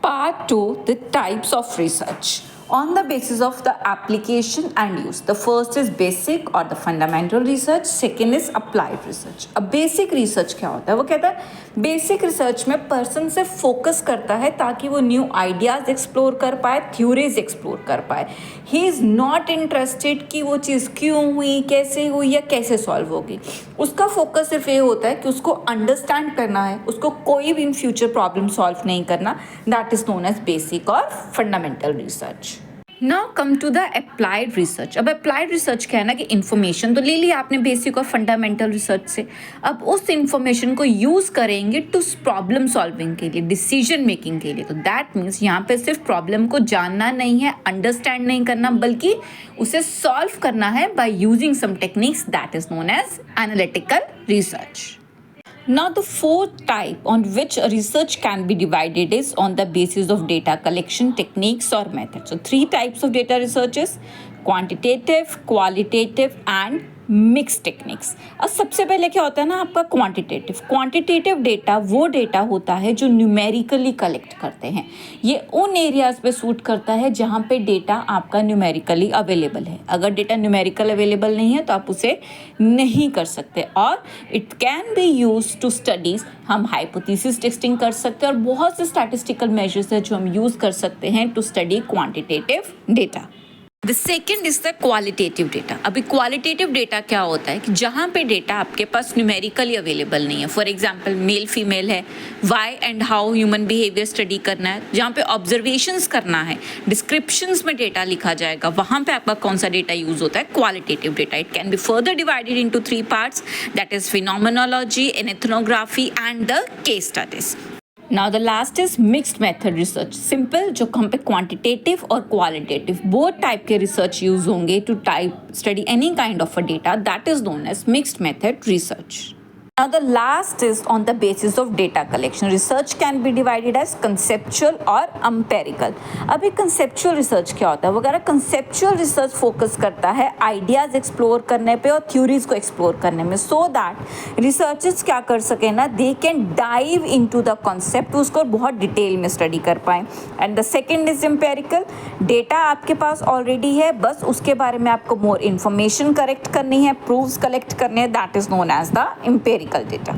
Part 2, the types of research. On the basis of the application and use. The first is basic or the fundamental research. Second is applied research. अब basic research क्या होता है? वो कहता है basic research में person से focus करता है ताकि वो new ideas explore कर पाए, theories explore कर पाए. He is not interested कि वो चीज़ क्यों हुई, कैसे हुई या कैसे solve होगी. उसका focus सिर्फ ये होता है कि उसको understand करना है, उसको कोई भी in future problem solve नहीं करना. That is known as basic or fundamental research. Now come to the applied research. अब अप्लाइड रिसर्च क्या है ना कि इन्फॉर्मेशन तो ले लिया आपने बेसिक और फंडामेंटल रिसर्च से. अब उस इन्फॉर्मेशन को यूज़ करेंगे टू प्रॉब्लम सॉल्विंग के लिए, डिसीजन मेकिंग के लिए. तो दैट मीन्स यहाँ पे सिर्फ प्रॉब्लम को जानना नहीं है, अंडरस्टैंड नहीं करना, बल्कि उसे सॉल्व करना है by using some techniques. That is known as analytical research. Now, the fourth type on which research can be divided is on the basis of data collection techniques or methods. So, three types of data research is quantitative, qualitative and mix techniques. अब सबसे पहले क्या होता है ना आपका quantitative data वो data होता है जो न्यूमेरिकली कलेक्ट करते हैं. ये उन एरियाज पे सूट करता है जहाँ पे डेटा आपका न्यूमेरिकली अवेलेबल है. अगर डेटा न्यूमेरिकल अवेलेबल नहीं है तो आप उसे नहीं कर सकते. और it can be use to studies. हम हाइपोथेसिस टेस्टिंग कर सकते हैं और बहुत से स्टैटिस्टिकल मेजर्स है जो हम यूज़ कर सकते हैं to study quantitative data. The second is the qualitative data. अभी क्वालिटेटिव डेटा क्या होता है कि जहाँ पे डेटा आपके पास न्यूमेरिकली अवेलेबल नहीं है. फॉर एग्जांपल मेल फीमेल है, why and how human behaviour study करना है, जहाँ पे ऑब्जर्वेशंस करना है, डिस्क्रिप्शंस में डेटा लिखा जाएगा, वहाँ पे आपका कौन सा डेटा यूज होता है? Qualitative data. It can be further divided into 3 parts. That is phenomenology, ethnography and the case studies. Now the last is mixed method research. Simple, जो हम पे quantitative और qualitative both type के research use होंगे to study any kind of a data. That is known as mixed method research. Now the last is on the basis of data collection. Research can be divided as conceptual और empirical. अभी conceptual research क्या होता है? वगैरह conceptual research focus करता है ideas explore करने पे और theories को explore करने में, so that researchers क्या कर सके ना, they can dive into the concept, उसको बहुत डिटेल में स्टडी कर पाए. And the second is empirical. Data आपके पास ऑलरेडी है, बस उसके बारे में आपको more information कलेक्ट करनी है, proofs कलेक्ट करने हैं. That is known as the empirical data.